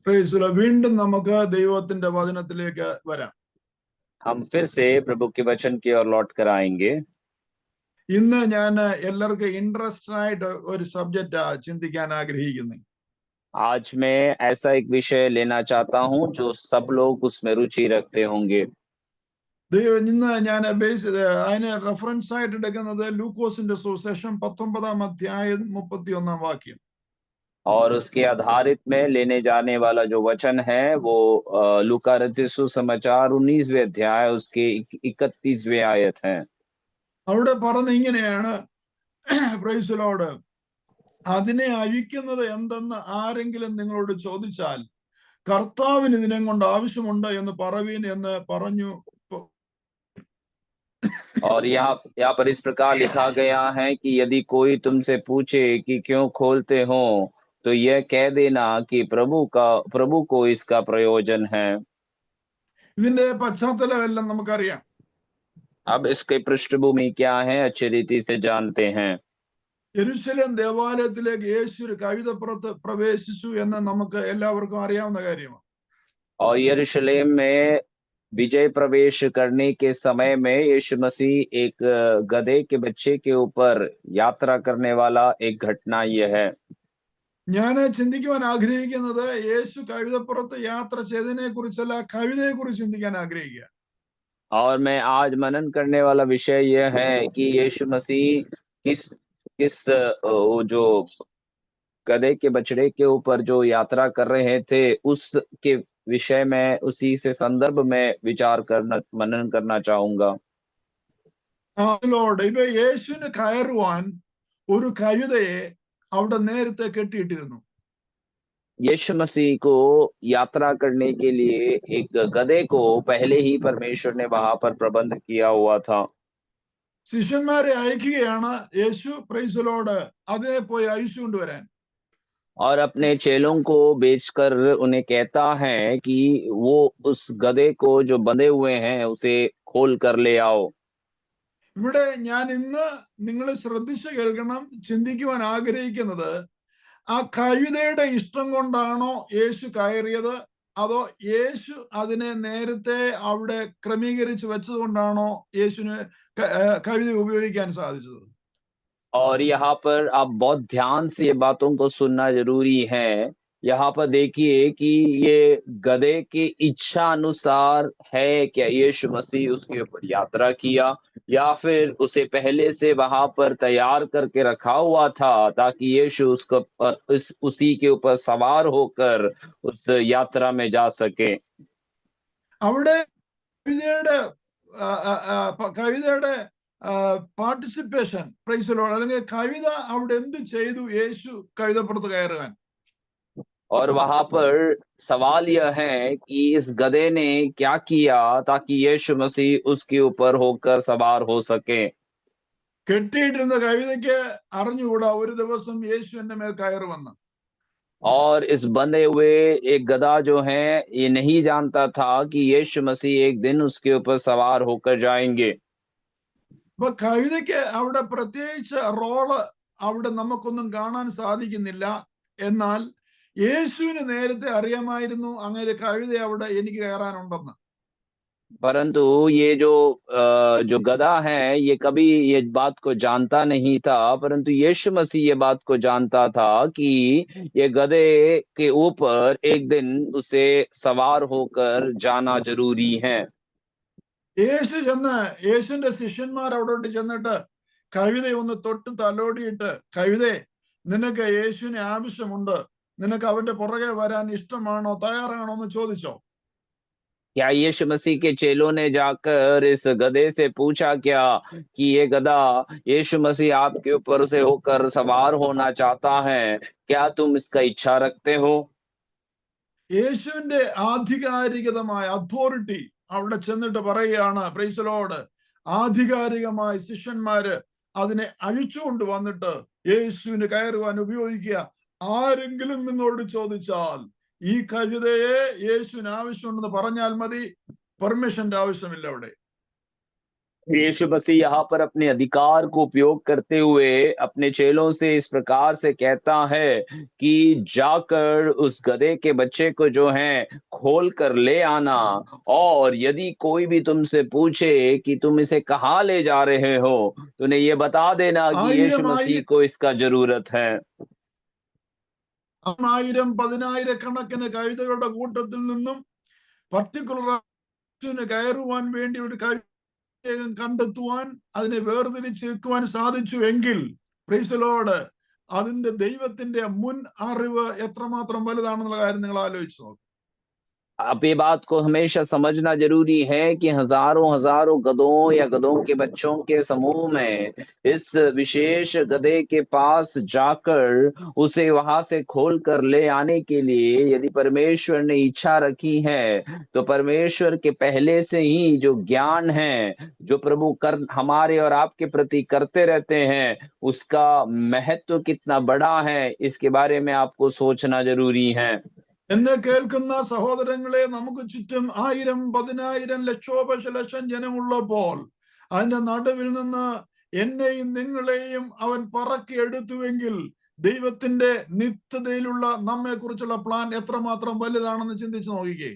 വീണ്ടും നമുക്ക് ദൈവത്തിന്റെ വചനത്തിലേക്ക് വരാം. हम फिर से प्रभु के वचन की ओर लौट कर आएंगे. ഇന്ന് ഞാൻ എല്ലാവർക്കും ഇൻട്രസ്റ്റഡ് ആയിട്ട് ഒരു സബ്ജക്റ്റ് ചിന്തിക്കാൻ ആഗ്രഹിക്കുന്നു. आज मैं ऐसा एक विषय लेना चाहता हूं जो सब लोग उसमें रुचि रखते होंगे. ഇന്ന് ഞാൻ അതിന് റെഫറൻസ് ആയിട്ട് എടുക്കുന്നത് ലൂക്കോസിന്റെ സുവിശേഷം 19-ാം അധ്യായം 31-ാം വാക്യം. और उसके आधारित में लेने जाने वाला जो वचन है वो लूका रचित सुसमाचार 19वें अध्याय उसके 31वें आयत है. അവിടെ പറഞ്ഞ ഇങ്ങനെയാണ്, പ്രൈസ് ദി ലോർഡ്, അതിനെ അഴിക്കുന്നത് എന്തെന്ന് ആരെങ്കിലും നിങ്ങളോട് ചോദിച്ചാൽ കർത്താവിന് ഇതിനെ കൊണ്ട് ആവശ്യമുണ്ട് എന്ന് പറവീൻ എന്ന് പറഞ്ഞു. और यहाँ पर इस प्रकार लिखा गया है कि यदि कोई तुमसे पूछे कि क्यों खोलते हो तो यह कह देना कि प्रभु को इसका प्रयोजन है. ഇതിന്റെ പശ്ചാത്തലം എല്ലാം നമുക്കറിയാം. अब इसके पृष्ठभूमि क्या है अच्छी रीति से जानते हैं. യെരൂശലേം ദേവാലയത്തിലേക്ക് യേശു ഒരു കഴുതപ്പുറത്ത് പ്രവേശിച്ചു എന്ന് നമുക്ക് എല്ലാവർക്കും അറിയാവുന്ന കാര്യമാണ്. और यरूशलेम में विजय प्रवेश करने के समय में यीशु मसीह एक गधे के बच्चे के ऊपर यात्रा करने वाला एक घटना यह है. ഞാൻ ചിന്തിക്കുവാൻ ആഗ്രഹിക്കുന്നത് യേശു കഴുതപ്പുറത്ത് യാത്ര ചെയ്തതിനെ കുറിച്ചല്ല, കവിതയെ കുറിച്ച് ചിന്തിക്കാൻ ആഗ്രഹിക്കുക. और मैं आज मनन करने वाला विषय यह है कि यीशु मसीह किस जो गधे के बछड़े के ऊपर जो यात्रा कर रहे थे उसके विषय में उसी से संदर्भ में विचार करना मनन करना चाहूंगा. ഇപ്പൊ യേശുവിന് കയറുവാൻ ഒരു കഴുതയെ അവിടെ നേരത്തെ കെട്ടിയിട്ടിരുന്നു. यीशु मसीह को यात्रा करने के लिए एक गधे को पहले ही परमेश्वर ने वहां पर प्रबंध किया हुआ था. ശിഷ്യന്മാരെ അയക്കുകയാണ് യേശു, പ്രൈസ് ദി ലോർഡ്, അതിനെ പോയി അഴിച്ചു കൊണ്ടുവരാൻ. और अपने चेलों को बेचकर उन्हें कहता है कि वो उस गधे को जो बंधे हुए हैं उसे खोल कर ले आओ. ഇവിടെ ഞാൻ ഇന്ന് നിങ്ങൾ ശ്രദ്ധിച്ചു കേൾക്കണം, ചിന്തിക്കുവാൻ ആഗ്രഹിക്കുന്നത്, ആ കഴുതയുടെ ഇഷ്ടം കൊണ്ടാണോ യേശു കയറിയത്, അതോ യേശു അതിനെ നേരത്തെ അവിടെ ക്രമീകരിച്ച് വെച്ചത് കൊണ്ടാണോ യേശുവിന് കഴുത ഉപയോഗിക്കാൻ സാധിച്ചത്? और यहाँ पर आप बहुत ध्यान से ये बातों को सुनना जरूरी है. यहाँ पर देखिए कि ये गधे की इच्छा अनुसार है क्या यीशु मसीह उसके ऊपर यात्रा किया, या फिर उसे पहले से वहां पर तैयार करके रखा हुआ था ताकि यीशु उसको उसी के ऊपर सवार होकर उस यात्रा में जा सके. അവിടെ കവിതയുടെ പാർട്ടിസിപ്പേഷൻ, പ്രൈസ് ദി ലോർഡ്, അല്ലെങ്കിൽ കവിത അവിടെ എന്ത് ചെയ്തു യേശു കഴുതപ്പുറത്ത് കയറുവാൻ? और वहां पर सवाल यह है कि इस गधे ने क्या किया ताकि यीशु मसीह उसके ऊपर होकर सवार हो सके. കെട്ടിയിട്ടിരുന്ന കവിതയ്ക്ക് അറിഞ്ഞുകൂടാ ഒരു ദിവസം യേശു എന്റെ മേൽ കയറുമെന്ന്. और इस बंधे हुए एक गधा जो है ये नहीं जानता था कि यीशु मसीह एक दिन उसके ऊपर सवार होकर जाएंगे. അപ്പൊ കവിതയ്ക്ക് അവിടെ പ്രത്യേകിച്ച് റോള് അവിടെ നമുക്കൊന്നും കാണാൻ സാധിക്കുന്നില്ല. എന്നാൽ യേശുവിന് നേരത്തെ അറിയാമായിരുന്നു അങ്ങനെ കവിത അവിടെ എനിക്ക് കയറാനുണ്ടെന്ന്. परंतु ये जो गधा है ये कभी ये बात को जानता नहीं था, परंतु यीशु मसीह ये बात को जानता था कि ये गधे के ऊपर एक दिन उसे सवार होकर जाना जरूरी है. യേശുവിന്റെ ശിഷ്യന്മാർ അവിടോട്ട് ചെന്നിട്ട് കവിതയെ ഒന്ന് തൊട്ട് തലോടിയിട്ട്, കവിതേ, നിനക്ക് യേശുവിനെ ആവശ്യമുണ്ട്, നിനക്ക് അവന്റെ പുറകെ വരാൻ ഇഷ്ടമാണോ, തയ്യാറാണോ എന്ന് ചോദിച്ചോ? क्या यीशु मसीह के चेलों ने जाकर इस गधे से पूछा क्या कि ये गधा यीशु मसीह आपके ऊपर से होकर सवार होना चाहता है, क्या तुम इसका इच्छा रखते हो? യേശുവിന്റെ ആധികാരികമായ അതോറിറ്റി അവിടെ ചെന്നിട്ട് പറയുകയാണ്, പ്രൈസ് ദി ലോർഡ്, ആധികാരികമായി ശിഷ്യന്മാര് അതിനെ അഴിച്ചുകൊണ്ട് വന്നിട്ട് യേശുവിന് കയറുവാൻ ഉപയോഗിക്കുക. ആരെങ്കിലും നിങ്ങളോട് ചോദിച്ചാൽ ഈ കഴുതയെ യേശുവിന് ആവശ്യമുണ്ടെന്ന് പറഞ്ഞാൽ മതി, പെർമിഷന്റെ ആവശ്യമില്ല അവിടെ. यीशु मसीह यहाँ पर अपने अधिकार को उपयोग करते हुए अपने चेलों से इस प्रकार से कहता है कि जाकर उस गधे के बच्चे को जो है खोल कर ले आना, और यदि कोई भी तुमसे पूछे कि तुम इसे कहाँ ले जा रहे हो, तो उन्हें ये बता देना कि यीशु ആയിരം मसीह को इसका जरूरत है। ആയിരം പതിനായിരക്കണക്കിന് കഴുതകളുടെ കൂട്ടത്തിൽ നിന്നും പർട്ടിക്കുലർ കയറുവാൻ വേണ്ടി ഒരു കഴുതം കണ്ടെത്തുവാൻ, അതിനെ വേർതിരിച്ചെടുക്കുവാൻ സാധിച്ചു എങ്കിൽ പ്രൈസ് ദി ലോർഡ്, അതിന്റെ ദൈവത്തിന്റെ മുൻ അറിവ് എത്രമാത്രം വലുതാണെന്നുള്ള കാര്യം നിങ്ങൾ ആലോചിച്ചു നോക്കും. अब ये बात को हमेशा समझना जरूरी है कि हजारों हजारों गधों या गधों के बच्चों के समूह में इस विशेष गधे के पास जाकर उसे वहां से खोल कर ले आने के लिए यदि परमेश्वर ने इच्छा रखी है, तो परमेश्वर के पहले से ही जो ज्ञान है, जो प्रभु कर हमारे और आपके प्रति करते रहते हैं, उसका महत्व कितना बड़ा है, इसके बारे में आपको सोचना जरूरी है। എന്നെ കേൾക്കുന്ന സഹോദരങ്ങളെ, നമുക്ക് ചുറ്റും ആയിരം പതിനായിരം ലക്ഷോപലക്ഷം ജനമുള്ളപ്പോൾ അതിന്റെ നടുവിൽ നിന്ന് എന്നെയും നിങ്ങളെയും അവൻ പറക്കി എടുത്തുവെങ്കിൽ ദൈവത്തിന്റെ നിത്യതയിലുള്ള നമ്മെ കുറിച്ചുള്ള പ്ലാൻ എത്രമാത്രം വലുതാണെന്ന് ചിന്തിച്ചു നോക്കിക്കേ.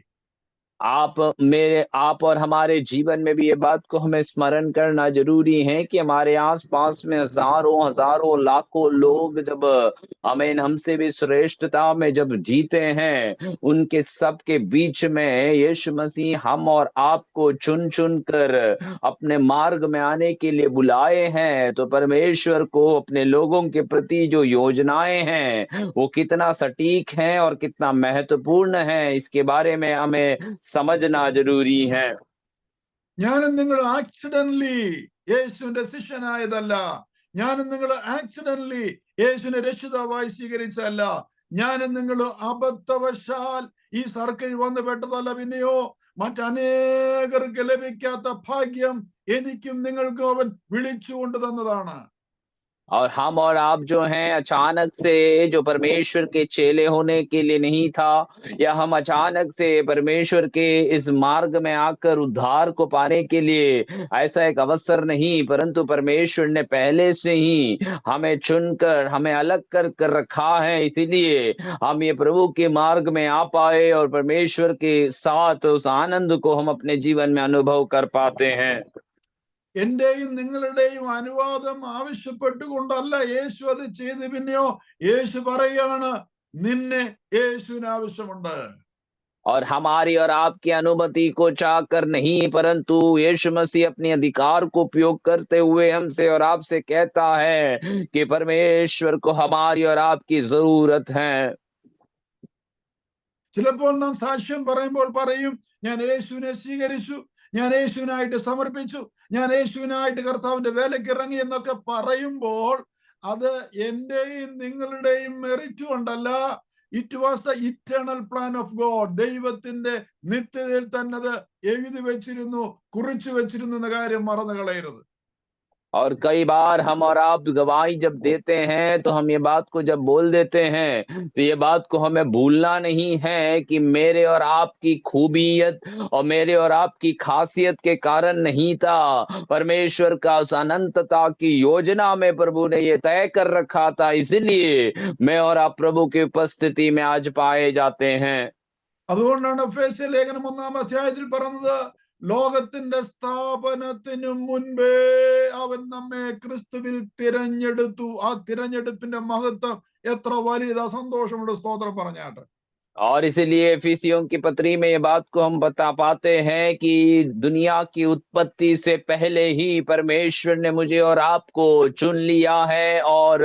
आप और हमारे जीवन में भी ये बात को हमें स्मरण करना जरूरी है कि हमारे आसपास में हजारों हजारों लाखों लोग जब आमीन हमसे भी श्रेष्ठता में जब जीते हैं, उनके सब के बीच में यीशु मसीह हम और आपको चुन चुन कर अपने मार्ग में आने के लिए बुलाए हैं, तो परमेश्वर को अपने लोगों के प्रति जो योजनाएं हैं वो कितना सटीक हैं और कितना महत्वपूर्ण है, इसके बारे में हमें समझना जरूरी है। ഞാനും നിങ്ങൾ ആക്സിഡന്റലി യേശുവിന്റെ ശിഷ്യനായതല്ല. ഞാനും നിങ്ങൾ ആക്സിഡന്റലി യേശുവിനെ രക്ഷിതാവായി സ്വീകരിച്ചതല്ല. ഞാനും നിങ്ങൾ അബദ്ധവശാൽ ഈ സർക്കിൾ വന്ന് പെട്ടതല്ല. പിന്നെയോ മറ്റനേകർക്ക് ലഭിക്കാത്ത ഭാഗ്യം എനിക്കും നിങ്ങൾക്കും അവൻ വിളിച്ചുകൊണ്ട് തന്നതാണ്. और हम और आप जो हैं अचानक से जो परमेश्वर के चेले होने के लिए नहीं था, या हम अचानक से परमेश्वर के इस मार्ग में आकर उद्धार को पाने के लिए ऐसा एक अवसर नहीं, परंतु परमेश्वर ने पहले से ही हमें चुनकर हमें अलग कर रखा है, इसीलिए हम ये प्रभु के मार्ग में आ पाए और परमेश्वर के साथ उस आनंद को हम अपने जीवन में अनुभव कर पाते हैं। എന്റെയും നിങ്ങളുടെയും അനുവാദം ആവശ്യപ്പെട്ടുകൊണ്ടല്ല യേശു അത് ചെയ്ത്. പിന്നെയോ യേശു പറയാണ്, നിന്നെ യേശുവിന് ആവശ്യമുണ്ട്. और हमारी और आपकी अनुमति को चाहकर नहीं, परंतु यीशु मसीह अपने अधिकार को उपयोग करते हुए हमसे और आपसे कहता है कि परमेश्वर को हमारी और आपकी जरूरत है। ചിലപ്പോൾ നാം സാക്ഷ്യം പറയുമ്പോൾ പറയും, ഞാൻ യേശുവിനെ സ്വീകരിച്ചു, ഞാൻ യേശുവിനായിട്ട് സമർപ്പിച്ചു, ഞാൻ യേശുവിനായിട്ട് കർത്താവിന്റെ വേലയ്ക്ക് ഇറങ്ങി എന്നൊക്കെ പറയുമ്പോൾ അത് എന്റെയും നിങ്ങളുടെയും മെറിറ്റ് കൊണ്ടല്ല. It was the eternal plan of God. ദൈവത്തിന്റെ നിത്യതയിൽ തന്നെ അത് എഴുതി വെച്ചിരുന്നു, കുറിച്ചു വെച്ചിരുന്നു എന്ന കാര്യം മറന്നു കളയരുത്. और कई बार हम और आप गवाही जब देते हैं, तो हम ये बात को जब बोल देते हैं, तो ये बात को हमें भूलना नहीं है कि मेरे और आपकी खूबियत और मेरे और आपकी खासियत के कारण नहीं था, परमेश्वर का उस अनंतता की योजना में प्रभु ने ये तय कर रखा था, इसलिए मैं और आप प्रभु की उपस्थिति में आज पाए जाते हैं। അതുകൊണ്ടാണ് എഫേസ്യ ലേഖനം 1-ാം അധ്യായത്തിൽ പറഞ്ഞത്, ലോകത്തിന്റെ സ്ഥാപനത്തിനു മുൻപേ അവൻ നമ്മെ ക്രിസ്തുവിൽ തിരഞ്ഞെടുത്തു. ആ തിരഞ്ഞെടുപ്പിന്റെ മഹത്വം എത്ര വലുതാ! സന്തോഷമുണ്ട്, സ്തോത്രം പറഞ്ഞാട്ട്. और इसीलिए इफिसियों की पत्री में ये बात को हम बता पाते हैं कि दुनिया की उत्पत्ति से पहले ही परमेश्वर ने मुझे और आपको चुन लिया है, और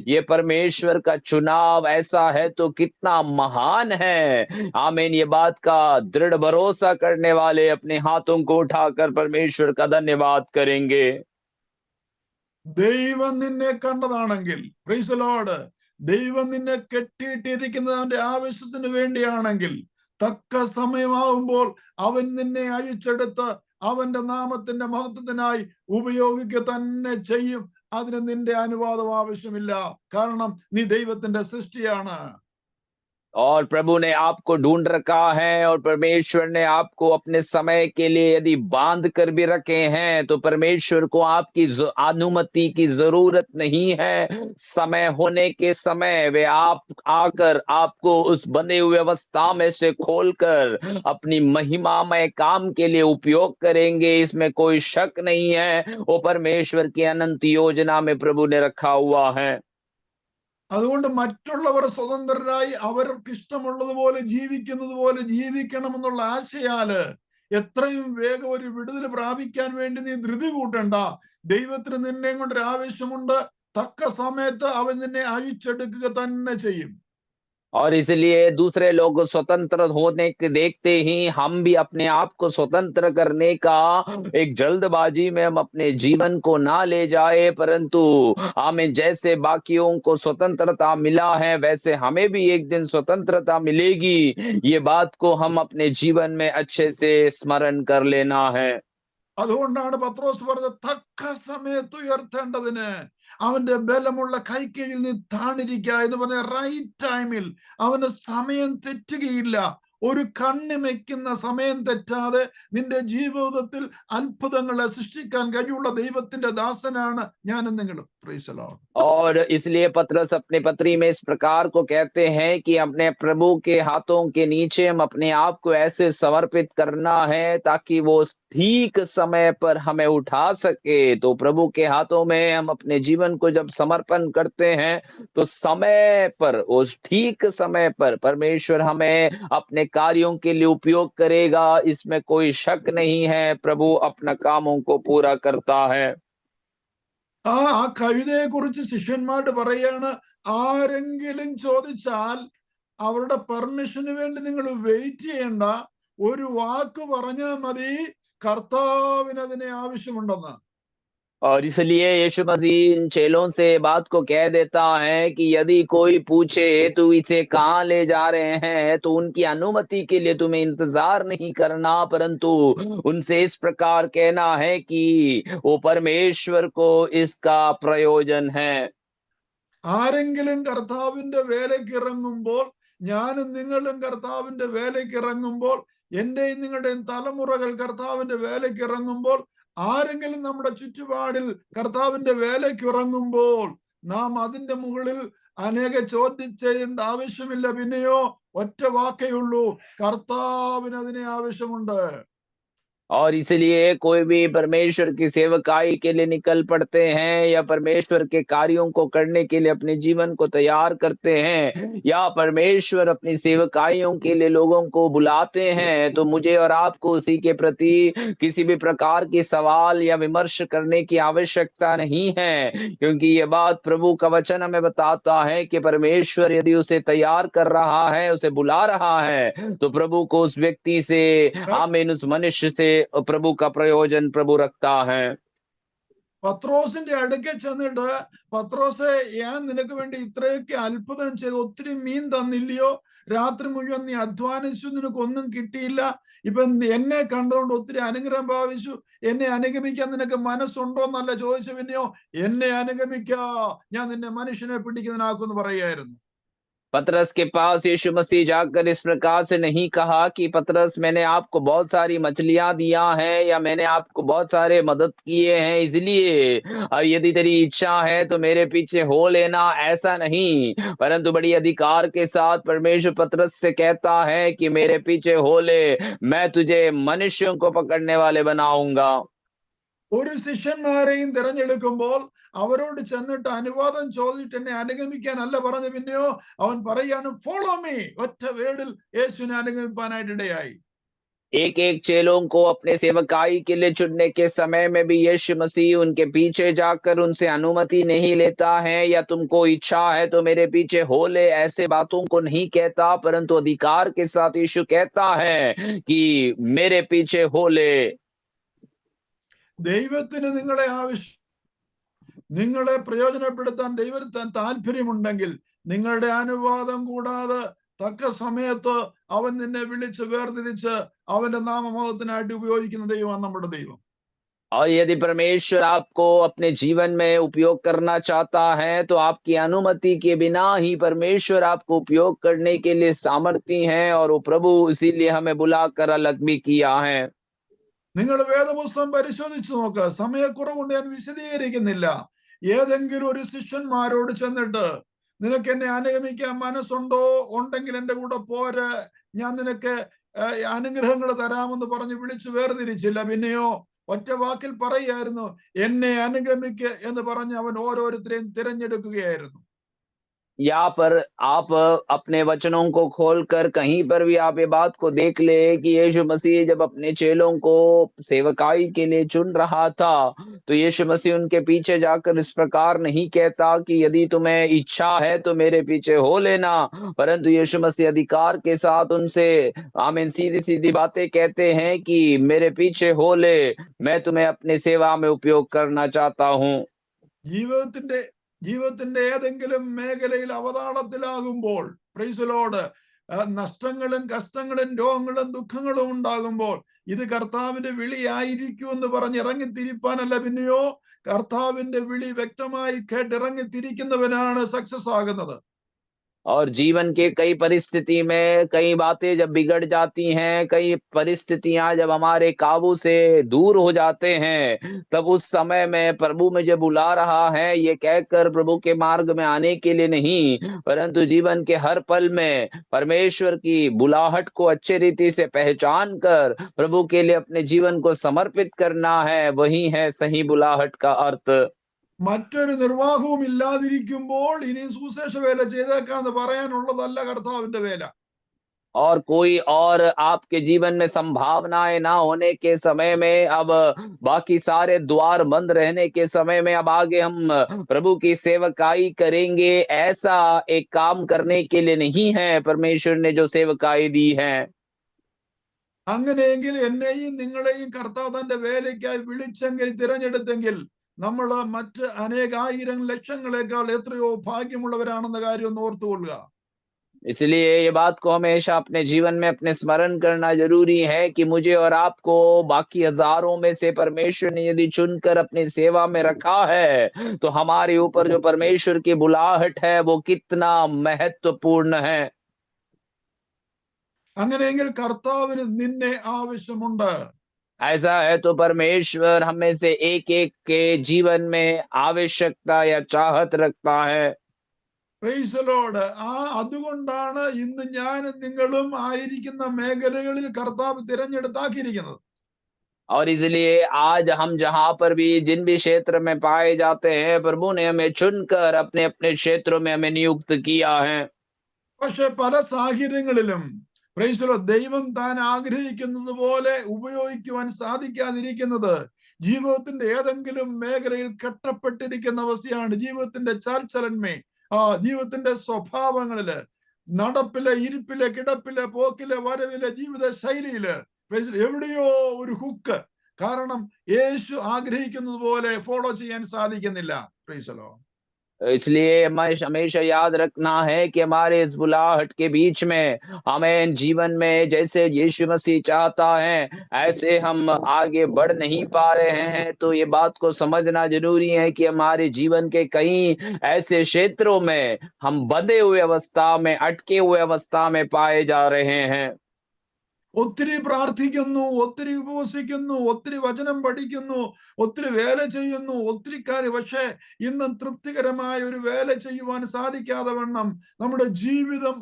ये परमेश्वर का चुनाव ऐसा है तो कितना महान है। आमीन। ये बात का दृढ़ भरोसा करने वाले अपने हाथों को उठाकर परमेश्वर का धन्यवाद करेंगे। ദൈവം നിന്നെ കണ്ടതാണെങ്കിൽ, പ്രൈസ് ദി ലോർഡ്, ദൈവം നിന്നെ കെട്ടിയിട്ടിരിക്കുന്നത് അവന്റെ ആവശ്യത്തിന് വേണ്ടിയാണെങ്കിൽ, തക്ക സമയമാവുമ്പോൾ അവൻ നിന്നെ അഴിച്ചെടുത്ത് അവന്റെ നാമത്തിന്റെ മഹത്വത്തിനായി ഉപയോഗിക്കുക തന്നെ ചെയ്യും. അതിന് നിന്റെ അനുവാദം ആവശ്യമില്ല. കാരണം നീ ദൈവത്തിന്റെ സൃഷ്ടിയാണ്. और प्रभु ने आपको ढूंढ रखा है, और परमेश्वर ने आपको अपने समय के लिए यदि बांध कर भी रखे हैं, तो परमेश्वर को आपकी अनुमति की जरूरत नहीं है। समय होने के समय वे आप आकर आपको उस बंधे हुए अवस्था में से खोलकर अपनी महिमामय काम के लिए उपयोग करेंगे, इसमें कोई शक नहीं है। वो परमेश्वर की अनंत योजना में प्रभु ने रखा हुआ है। അതുകൊണ്ട് മറ്റുള്ളവർ സ്വതന്ത്രരായി അവർക്ക് ഇഷ്ടമുള്ളതുപോലെ ജീവിക്കുന്നത് പോലെ ജീവിക്കണമെന്നുള്ള ആശയാല് എത്രയും വേഗം ഒരു വിടുതൽ പ്രാപിക്കാൻ വേണ്ടി നീ ധൃതി കൂട്ടണ്ട. ദൈവത്തിന് നിന്നെ കൊണ്ടൊരു ആവശ്യമുണ്ട്. തക്ക സമയത്ത് അവൻ നിന്നെ അഴിച്ചെടുക്കുക തന്നെ ചെയ്യും. और इसलिए दूसरे लोग स्वतंत्र होने के देखते ही हम भी अपने आप को स्वतंत्र करने का एक जल्दबाजी में हम अपने जीवन को ना ले जाए, परंतु हमें जैसे बाकियों को स्वतंत्रता मिला है वैसे हमें भी एक दिन स्वतंत्रता मिलेगी। ये बात को हम अपने जीवन में अच्छे से स्मरण कर लेना है। അതുകൊണ്ടാണ് പത്രോസ് പറഞ്ഞത്, തക്ക സമയത്ത് ഉയർത്തേണ്ടതിന് അവന്റെ ബലമുള്ള കൈക്കീഴിൽ നീ താണിരിക്കുക എന്ന് പറഞ്ഞ റൈറ്റ് ടൈമിൽ അവന് സമയം തെറ്റുകയില്ല. ഒരു കണ്ണിമയ്ക്കുന്ന സമയം തെറ്റാതെ നിന്റെ ജീവിതത്തിൽ അത്ഭുതങ്ങളെ സൃഷ്ടിക്കാൻ കഴിവുള്ള ദൈവത്തിന്റെ ദാസനാണ് ഞാനും നിങ്ങളും. Price the Lord. और इसलिए पतरस अपने पत्री में इस प्रकार को कहते हैं कि अपने प्रभु के हाथों के नीचे हम अपने आप को ऐसे समर्पित करना है ताकि वो ठीक समय पर हमें उठा सके। तो प्रभु के हाथों में हम अपने जीवन को जब समर्पण करते हैं तो समय पर, उस ठीक समय पर परमेश्वर हमें अपने कार्यों के लिए उपयोग करेगा, इसमें कोई शक नहीं है। प्रभु अपना कामों को पूरा करता है। ആ കവിതയെ കുറിച്ച് ശിഷ്യന്മാരോട് പറയാണ്, ആരെങ്കിലും ചോദിച്ചാൽ അവരുടെ പെർമിഷന് വേണ്ടി നിങ്ങൾ വെയിറ്റ് ചെയ്യണ്ട, ഒരു വാക്ക് പറഞ്ഞാൽ മതി, കർത്താവിന് അതിനെ ആവശ്യമുണ്ടെന്ന്. और इसलिए यीशु मसीह इन चेलों से बात को कह देता है कि यदि कोई पूछे तू इसे कहाँ ले जा रहे हैं, तो उनकी अनुमति के लिए तुम्हें इंतजार नहीं करना, परंतु उनसे इस प्रकार कहना है कि वो परमेश्वर को इसका प्रयोजन है। ആരെങ്കിലും കർത്താവിന്റെ വേലയ്ക്ക് ഇറങ്ങുമ്പോൾ, ഞാനും നിങ്ങളും കർത്താവിന്റെ വേലയ്ക്ക് ഇറങ്ങുമ്പോൾ, എന്റെയും നിങ്ങളുടെയും തലമുറകൾ കർത്താവിന്റെ വേലയ്ക്ക് ഇറങ്ങുമ്പോൾ, ആരെങ്കിലും നമ്മുടെ ചുറ്റുപാടിൽ കർത്താവിന്റെ വേലയ്ക്ക് ഇറങ്ങുമ്പോൾ നാം അതിന്റെ മുകളിൽ അനേക ചോദ്യം ചെയ്യേണ്ട ആവശ്യമില്ല. പിന്നെയോ ഒറ്റ വാക്കേ ഉള്ളൂ, കർത്താവിന് അതിനെ ആവശ്യമുണ്ട്. और इसलिए कोई भी परमेश्वर की सेवकाई के लिए निकल पड़ते हैं या परमेश्वर के कार्यों को करने के लिए अपने जीवन को तैयार करते हैं या परमेश्वर अपनी सेवकाइयों के लिए लोगों को बुलाते हैं, तो मुझे और आपको उसी के प्रति किसी भी प्रकार की सवाल या विमर्श करने की आवश्यकता नहीं है, क्योंकि ये बात प्रभु का वचन हमें बताता है कि परमेश्वर यदि उसे तैयार कर रहा है, उसे बुला रहा है, तो प्रभु को उस व्यक्ति से, आमीन, उस मनुष्य से प्रभु का प्रयोजन प्रभु रखता है। പത്രോസിന്റെ അടുക്കൽ ചെന്നിട്ട്, പത്രോസെ, ഞാൻ നിനക്ക് വേണ്ടി ഇത്രയൊക്കെ അത്ഭുതം ചെയ്തു, ഒത്തിരി മീൻ തന്നില്ലയോ, രാത്രി മുഴുവൻ നീ അധ്വാനിച്ചു, നിനക്കൊന്നും കിട്ടിയില്ല, ഇപ്പൊ എന്നെ കണ്ടുകൊണ്ട് ഒത്തിരി അനുഗ്രഹം ഭാവിച്ചു, എന്നെ അനുഗമിക്കാൻ നിനക്ക് മനസ്സുണ്ടോ എന്നല്ല ചോദിച്ചു. പിന്നെയോ എന്നെ അനുഗമിക്കാ, ഞാൻ നിന്നെ മനുഷ്യനെ പിടിക്കുന്നതിനാക്കുമെന്ന് പറയായിരുന്നു. पतरस के पास यीशु मसीह जाकर इस प्रकार से नहीं कहा कि पतरस, मैंने आपको बहुत सारी मछलियां दिया है या मैंने आपको बहुत सारे मदद किए हैं, इसलिए यदि तेरी इच्छा है तो मेरे पीछे हो लेना, ऐसा नहीं। परंतु बड़ी अधिकार के साथ परमेश्वर पतरस से कहता है कि मेरे पीछे हो ले, मैं तुझे मनुष्यों को पकड़ने वाले बनाऊंगा। ഒരു ശിഷ്യന്മാരെയും തിരഞ്ഞെടുക്കുമ്പോൾ അവരോട് ചെന്നിട്ട് അനുവാദം ചോദിച്ചിട്ട് എന്നെ അനുഗമിക്കാനല്ല പറഞ്ഞു. പിന്നെയോ അവൻ പറയാണ്, ഫോളോ മീ. ഒറ്റ വേർഡിൽ യേശുവിനെ അനുഗമിപ്പാനായിട്ട് ഇടയായി. एक एक चेलों को अपने सेवकाई के लिए चुनने के समय में भी यीशु मसीह उनके पीछे जाकर उनसे अनुमति नहीं लेता है या तुमको इच्छा है तो मेरे पीछे हो ले, ऐसे बातों को नहीं कहता, परंतु अधिकार के साथ यीशु कहता है कि मेरे पीछे हो ले। ദൈവത്തിന് നിങ്ങളെ പ്രയോജനപ്പെടുത്താൻ ദൈവത്തിന് താല്പര്യമുണ്ടെങ്കിൽ നിങ്ങളുടെ അനുവാദം കൂടാതെ തക്ക സമയത്ത് അവൻ നിന്നെ വിളിച്ച് വേർതിരിച്ച് അവന്റെ നാമമഹത്വത്തിനായിട്ട് ഉപയോഗിക്കുന്ന ദൈവമാണ് നമ്മുടെ ദൈവം. और यदि परमेश्वर आपको अपने जीवन में उपयोग करना चाहता है तो आपकी अनुमति के बिना ही परमेश्वर आपको उपयोग करने के लिए सामर्थी हैं, और वो प्रभु इसीलिए हमें बुलाकर अलग भी किया है। നിങ്ങൾ വേദപുസ്തകം പരിശോധിച്ചു നോക്ക്. സമയക്കുറവുകൊണ്ട് ഞാൻ വിശദീകരിക്കുന്നില്ല. ഏതെങ്കിലും ഒരു ശിഷ്യന്മാരോട് ചെന്നിട്ട് നിനക്ക് എന്നെ അനുഗമിക്കാൻ മനസ്സുണ്ടോ, ഉണ്ടെങ്കിൽ എന്റെ കൂടെ പോര്, ഞാൻ നിനക്ക് അനുഗ്രഹങ്ങൾ തരാമെന്ന് പറഞ്ഞ് വിളിച്ചു വേർതിരിച്ചില്ല. പിന്നെയോ ഒറ്റ വാക്കിൽ പറയായിരുന്നു, എന്നെ അനുഗമിക്ക് എന്ന് പറഞ്ഞ് അവൻ ഓരോരുത്തരെയും തിരഞ്ഞെടുക്കുകയായിരുന്നു. यहाँ पर आप अपने वचनों को खोलकर कहीं पर भी आप ये बात को देख ले कि यीशु मसीह जब अपने चेलों को सेवकाई के लिए चुन रहा था, तो यीशु मसीह उनके पीछे जाकर इस प्रकार नहीं कहता कि यदि तुम्हें इच्छा है तो मेरे पीछे हो लेना, परंतु यीशु मसीह अधिकार के साथ उनसे आमीन सीधी-सीधी बातें कहते हैं कि मेरे पीछे हो ले, मैं तुम्हें अपनी सेवा में उपयोग करना चाहता हूँ। ജീവിതത്തിന്റെ ഏതെങ്കിലും മേഖലയിൽ അവതാളത്തിലാകുമ്പോൾ, പ്രൈസ് ദി ലോർഡ്, നഷ്ടങ്ങളും കഷ്ടങ്ങളും രോഗങ്ങളും ദുഃഖങ്ങളും ഉണ്ടാകുമ്പോൾ ഇത് കർത്താവിന്റെ വിളിയായിരിക്കും എന്ന് പറഞ്ഞ് ഇറങ്ങിത്തിരിപ്പാനല്ല, പിന്നെയോ കർത്താവിന്റെ വിളി വ്യക്തമായി കേട്ടിറങ്ങിത്തിരിക്കുന്നവനാണ് സക്സസ് ആകുന്നത്. और जीवन के कई परिस्थिति में कई बातें जब बिगड़ जाती हैं, कई परिस्थितियां जब हमारे काबू से दूर हो जाते हैं, तब उस समय में प्रभु मुझे बुला रहा है ये कहकर प्रभु के मार्ग में आने के लिए नहीं, परंतु जीवन के हर पल में परमेश्वर की बुलाहट को अच्छे रीति से पहचान कर प्रभु के लिए अपने जीवन को समर्पित करना है, वही है सही बुलाहट का अर्थ। മറ്റൊരു നിർവാഹവും ഇല്ലാതിരിക്കുമ്പോൾ ഇനിയും സുവിശേഷ വേല ചെയ്തേക്കാന്ന് പറയാനുള്ളതല്ല കർത്താവിന്റെ വേല. और कोई और आपके जीवन में संभावनाएं ना होने के समय में, अब बाकी सारे द्वार बंद रहने के समय में अब आगे हम प्रभु की सेवकाई करेंगे, ऐसा एक काम करने के लिए नहीं है परमेश्वर ने जो सेवकाई दी है। അങ്ങനെയെങ്കിൽ എന്നെയും നിങ്ങളെയും കർത്താവ് തന്റെ വേലയ്ക്കായി വിളിച്ചെങ്കിൽ, തിരഞ്ഞെടുത്തെങ്കിൽ നമ്മൾ മറ്റ് അനേകായിരം ലക്ഷങ്ങളെക്കാൾ എത്രയോ ഭാഗ്യമുള്ളവരാണെന്ന കാര്യം ഒന്ന് ഓർത്തുകൊള്ളുക. इसलिए ये बात को हमेशा अपने जीवन में अपने स्मरण करना जरूरी है कि मुझे और आपको बाकी हजारों में से परमेश्वर ने यदि चुनकर अपनी सेवा में रखा है, तो हमारे ऊपर जो परमेश्वर की बुलाहट है वो कितना महत्वपूर्ण है। അങ്ങനെയെങ്കിൽ കർത്താവിന് നിന്നെ ആവശ്യമുണ്ട്. ऐसा है तो परमेश्वर हमें से एक एक के जीवन में आवश्यकता या चाहत रखता है। Price the Lord. അതുകൊണ്ടാണ് ഇന്ന് ഞാനും നിങ്ങളും ആയിരിക്കുന്ന മേഖലകളിൽ കർത്താവ് തിരഞ്ഞെടുത്താക്കിയിരിക്കുന്നത്. और इसलिए आज हम जहां पर भी जिन भी क्षेत्र में पाए जाते हैं, प्रभु ने हमें चुनकर अपने अपने क्षेत्रों में हमें नियुक्त किया है। പക്ഷെ പല സാഹചര്യങ്ങളിലും പ്രൈസ് ദി ലോർഡ്, ദൈവം താൻ ആഗ്രഹിക്കുന്നത് പോലെ ഉപയോഗിക്കുവാൻ സാധിക്കാതിരിക്കുന്നത് ജീവിതത്തിന്റെ ഏതെങ്കിലും മേഖലയിൽ കെട്ടപ്പെട്ടിരിക്കുന്ന അവസ്ഥയാണ്. ജീവിതത്തിന്റെ ചാൽച്ചലന്മേ, ജീവിതത്തിന്റെ സ്വഭാവങ്ങളില്, നടപ്പിലെ, ഇരിപ്പിലെ, കിടപ്പിലെ, പോക്കിലെ, വരവിലെ, ജീവിത ശൈലിയില് എവിടെയോ ഒരു ഹുക്ക്. കാരണം യേശു ആഗ്രഹിക്കുന്നത് പോലെ ഫോളോ ചെയ്യാൻ സാധിക്കുന്നില്ല. Price the Lord. इसलिए हमें हमेशा याद रखना है कि हमारे इस बुलाहट के बीच में हमें जीवन में जैसे यीशु मसीह चाहता है ऐसे हम आगे बढ़ नहीं पा रहे हैं, तो ये बात को समझना जरूरी है कि हमारे जीवन के कई ऐसे क्षेत्रों में हम बंधे हुए अवस्था में, अटके हुए अवस्था में पाए जा रहे हैं। ഒത്തിരി പ്രാർത്ഥിക്കുന്നു, ഒത്തിരി ഉപവസിക്കുന്നു, ഒത്തിരി വചനം പഠിക്കുന്നു, ഒത്തിരി വേല ചെയ്യുന്നു, ഒത്തിരി കാര്യം, പക്ഷേ ഇന്നും തൃപ്തികരമായ ഒരു വേല ചെയ്യുവാൻ സാധിക്കാതെ വണ്ണം നമ്മുടെ ജീവിതം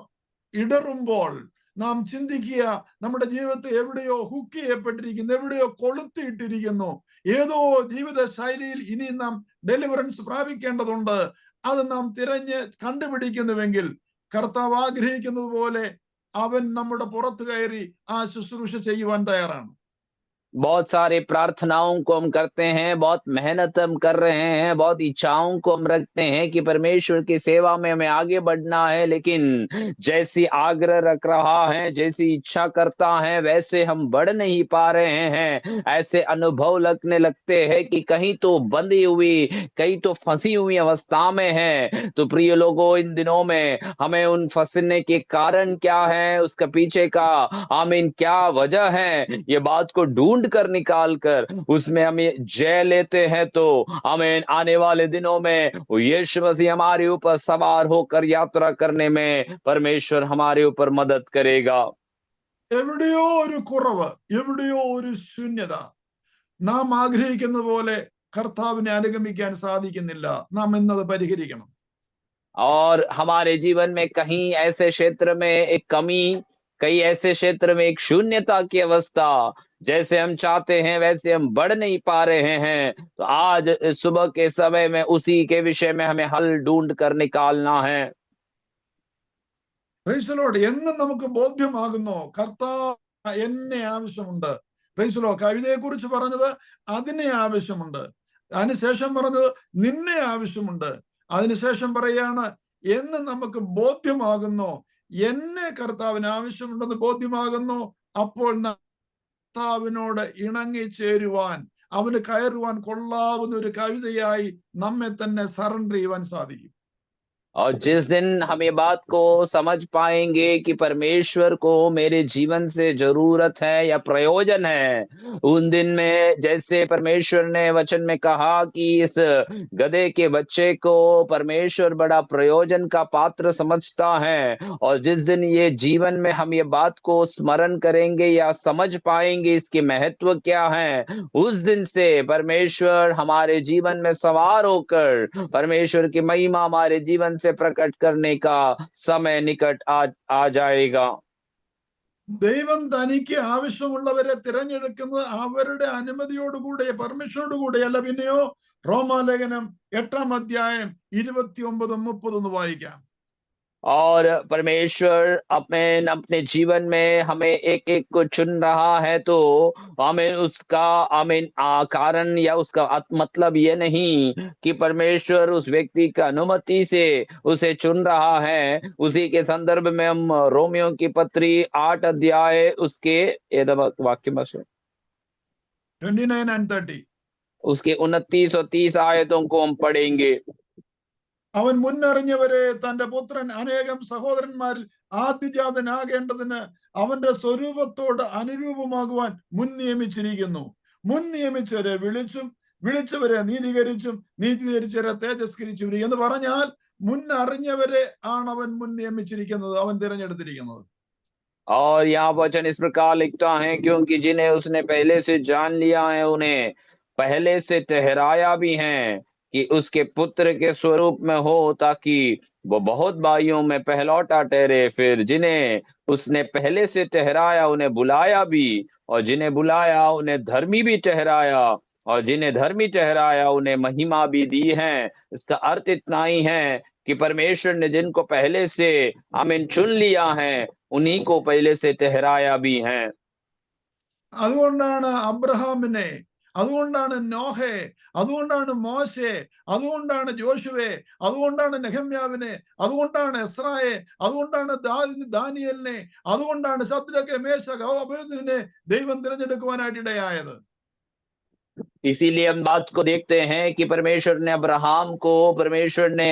ഇടറുമ്പോൾ നാം ചിന്തിക്കുക, നമ്മുടെ ജീവിതത്തെ എവിടെയോ ഹുക്ക് ചെയ്യപ്പെട്ടിരിക്കുന്നു, എവിടെയോ കൊളുത്തിയിട്ടിരിക്കുന്നു. ഏതോ ജീവിത ശൈലിയിൽ ഇനി നാം ഡെലിവറൻസ് പ്രാപിക്കേണ്ടതുണ്ട്. അത് നാം തിരഞ്ഞ് കണ്ടുപിടിക്കുന്നുവെങ്കിൽ കർത്താവ് ആഗ്രഹിക്കുന്നത് പോലെ അവൻ നമ്മുടെ പുറത്തു കയറി ആ ശുശ്രൂഷ ചെയ്യുവാൻ തയ്യാറാണ്. बहुत सारे प्रार्थनाओं को हम करते हैं, बहुत मेहनत हम कर रहे हैं, बहुत इच्छाओं को हम रखते हैं कि परमेश्वर की सेवा में हमें आगे बढ़ना है, लेकिन जैसी आग्रह रख रहा है, जैसी इच्छा करता है, वैसे हम बढ़ नहीं पा रहे हैं। ऐसे अनुभव लगने लगते हैं कि कहीं तो बंधी हुई, कहीं तो फंसी हुई अवस्था में है। तो प्रिय लोगों, इन दिनों में हमें उन फंसने के कारण क्या है, उसके पीछे का आमीन क्या वजह है, ये बात को ढूंढ ढूंढ कर निकाल कर उसमें हमें जय लेते हैं, तो हमें आने वाले दिनों में वो यीशु मसीह हमारे ऊपर सवार होकर यात्रा करने में परमेश्वर हमारे ऊपर मदद करेगा। എവിടെയോ ഒരു കുറവ്, എവിടെയോ ഒരു ശൂന്യത, നാം ആഗ്രഹിക്കുന്ന പോലെ കർത്താവിനെ അനുഗമിക്കാൻ സാധിക്കുന്നില്ല. നാം ഇന്നത് പരിഹരിക്കണം. और हमारे जीवन में कहीं ऐसे क्षेत्र में एक कमी, कई ऐसे क्षेत्र में एक शून्यता की अवस्था, जैसे हम चाहते हैं वैसे हम बढ़ नहीं पा रहे हैं, तो आज सुबह के समय में उसी के विषय में हमें हल ढूंढ कर निकालना है। Price the Lord. എന്ന് നമുക്ക് ബോധ്യമാകുന്നോ കർത്താവ് എന്നെ ആവശ്യമുണ്ട്. Price the Lord. കവിതയെ കുറിച്ച് പറഞ്ഞത് അതിനെ ആവശ്യമുണ്ട്, അതിനുശേഷം പറഞ്ഞത് നിന്നെ ആവശ്യമുണ്ട്, അതിനുശേഷം പറയാണ് എന്ന് നമുക്ക് ബോധ്യമാകുന്നോ, എന്നെ കർത്താവിന് ആവശ്യമുണ്ടെന്ന് ബോധ്യമാകുന്നു, അപ്പോൾ കർത്താവിനോട് ഇണങ്ങിച്ചേരുവാൻ, അവന് കയറുവാൻ കൊള്ളാവുന്ന ഒരു കവിതയായി നമ്മെ തന്നെ സറണ്ടർ ചെയ്യുവാൻ സാധിക്കും. और जिस दिन हम ये बात को समझ पाएंगे कि परमेश्वर को मेरे जीवन से जरूरत है या प्रयोजन है, उन दिन में जैसे परमेश्वर ने वचन में कहा कि इस गधे के बच्चे को परमेश्वर बड़ा प्रयोजन का पात्र समझता है, और जिस दिन ये जीवन में हम ये बात को स्मरण करेंगे या समझ पाएंगे इसके महत्व क्या है, उस दिन से परमेश्वर हमारे जीवन में सवार होकर परमेश्वर की महिमा हमारे जीवन से प्रकट करने का समय निकट आ जाएगा। ദൈവം തനിക്ക് ആവശ്യമുള്ളവരെ തിരഞ്ഞെടുക്കുന്നത് അവരുടെ അനുമതിയോടുകൂടെ, പെർമിഷനോടുകൂടെ അല്ല. പിന്നെയോ റോമാലേഖനം 8-ാം അധ്യായം 29-30 ഒന്ന് വായിക്കാം. और परमेश्वर अपने अपने जीवन में हमें एक एक को चुन रहा है, तो हमें उसका कारण या उसका मतलब ये नहीं कि परमेश्वर उस व्यक्ति का अनुमति से उसे चुन रहा है। उसी के संदर्भ में हम रोमियो की पत्री 8 अध्याय उसके वाक्य में 29 and 30 उसके 29 और 30 आयतों को हम पढ़ेंगे। അവൻ മുന്നറിഞ്ഞവരെ തന്റെ പുത്രൻ അനേകം സഹോദരന്മാരിൽ ആദ്യജാതനാകേണ്ടതിന് അവന്റെ സ്വരൂപത്തോട് അനുരൂപമാകുവാൻ മുൻ നിയമിച്ചിരിക്കുന്നു. മുൻ നിയമിച്ചവരെ വിളിച്ചും വിളിച്ചവരെ നീതീകരിച്ചും നീതീകരിച്ചവരെ തേജസ്കരിച്ചും എന്ന് പറഞ്ഞാൽ മുൻ അറിഞ്ഞവരെ ആണ് അവൻ മുൻ നിയമിച്ചിരിക്കുന്നത്, അവൻ തിരഞ്ഞെടുത്തിരിക്കുന്നത്. और यहाँ वचन इस प्रकार लिखता है, क्योंकि जिन्हें उसने पहले से जान लिया है उन्हें पहले से ठहराया भी है कि उसके पुत्र के स्वरूप में हो, ताकि वो बहुत भाइयों में पहलौठा ठहरे। फिर जिन्हें उसने पहले से ठहराया उन्हें बुलाया भी, और जिन्हें बुलाया उन्हें धर्मी भी ठहराया, और जिन्हें धर्मी ठहराया उन्हें महिमा भी दी है। इसका अर्थ इतना ही है कि परमेश्वर ने जिनको पहले से चुन लिया है उन्हीं को पहले से ठहराया भी है। അതുകൊണ്ടാണ് അബ്രഹാമിനെ, അതുകൊണ്ടാണ് നോഹെ, അതുകൊണ്ടാണ് മോശെ, അതുകൊണ്ടാണ് ജോഷുവെ, അതുകൊണ്ടാണ് നെഹമ്യാവിനെ, അതുകൊണ്ടാണ് എസ്രായെ, അതുകൊണ്ടാണ് ദാനിയേലിനെ, അതുകൊണ്ടാണ് ശദ്രക്കെ, മേശക്, അബേദ്നെഗോവിനെ ദൈവം തിരഞ്ഞെടുക്കുവാനായിട്ട് ഇടയായത്. इसीलिए हम बात को देखते हैं कि परमेश्वर ने अब्राहम को, परमेश्वर ने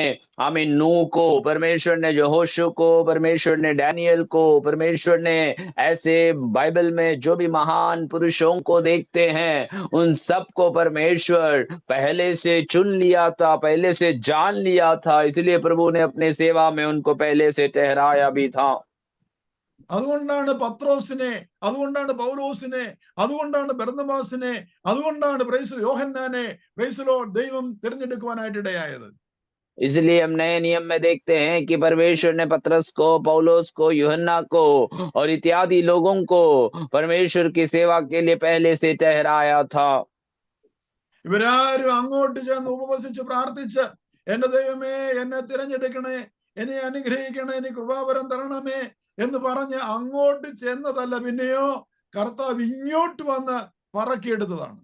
नूह को, परमेश्वर ने यहोशू को, परमेश्वर ने डैनियल को, परमेश्वर ने ऐसे बाइबल में जो भी महान पुरुषों को देखते हैं उन सब को परमेश्वर पहले से चुन लिया था, पहले से जान लिया था। इसलिए प्रभु ने अपने सेवा में उनको पहले से ठहराया भी था। അതുകൊണ്ടാണ് പത്രോസിനെ, അതുകൊണ്ടാണ് പൗലോസിനെ, അതുകൊണ്ടാണ് ബർന്നബാസിനെ, അതുകൊണ്ടാണ് യോഹന്നാനെ ദൈവം തിരഞ്ഞെടുക്കുവാനായിട്ട് ഇടയായത്. इसलिए हम नए नियम में देखते हैं कि परमेश्वर ने पतरस को, पौलोस को, यूहन्ना को और इत्यादि लोगों को परमेश्वर की सेवा के लिए पहले से ठहराया था। ഇവരാരും അങ്ങോട്ട് ചെന്ന് ഉപവസിച്ച് പ്രാർത്ഥിച്ച് എന്റെ ദൈവമേ എന്നെ തിരഞ്ഞെടുക്കണേ, എന്നെ അനുഗ്രഹിക്കണേ, എനിക്ക് കൃപാവരം തരണമേ എന്ന് പറഞ്ഞ് അങ്ങോട്ട് ചെന്നതല്ല. പിന്നെയോ കർത്താവ് ഇങ്ങോട്ട് വന്ന് പറക്കിയെടുത്തതാണ്.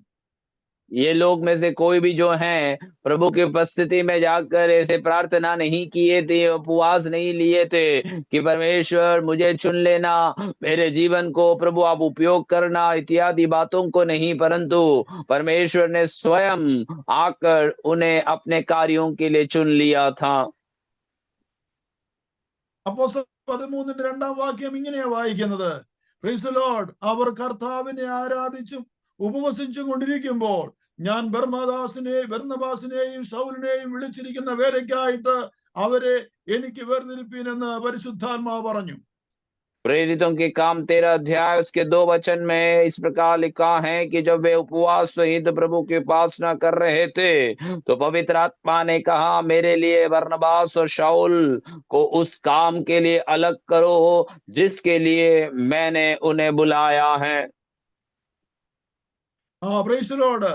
ये लोग में से कोई भी जो हैं प्रभु की उपस्थिति में जाकर ऐसे प्रार्थना नहीं किए थे, उपवास नहीं लिए थे कि परमेश्वर मुझे चुन लेना, मेरे जीवन को प्रभु आप उपयोग करना इत्यादि बातों को नहीं, परंतु परमेश्वर ने स्वयं आकर उन्हें अपने कार्यों के लिए चुन लिया था। അപ്പോസ്തലർ 13-ന്റെ 2-ാം വാക്യം ഇങ്ങനെയാ വായിക്കുന്നത്. Price the Lord. അവർ കർത്താവിനെ ആരാധിച്ചും ഉപവസിച്ചു കൊണ്ടിരിക്കുമ്പോൾ ഞാൻ ബർന്നബാസിനെയും ശൗലിനെയും വിളിച്ചിരിക്കുന്ന വേലയ്ക്കായിട്ട് അവരെ എനിക്ക് വേർതിരിപ്പീനെന്ന് പരിശുദ്ധാത്മാവ് പറഞ്ഞു. प्रेरितों के काम 13 अध्याय उसके 2 वचन में इस प्रकार लिखा है कि जब वे उपवास सहित प्रभु की उपासना कर रहे थे तो पवित्र आत्मा ने कहा, मेरे लिए बरनबास और शाऊल को उस काम के लिए अलग करो जिसके लिए मैंने उन्हें बुलाया है. Praise lord.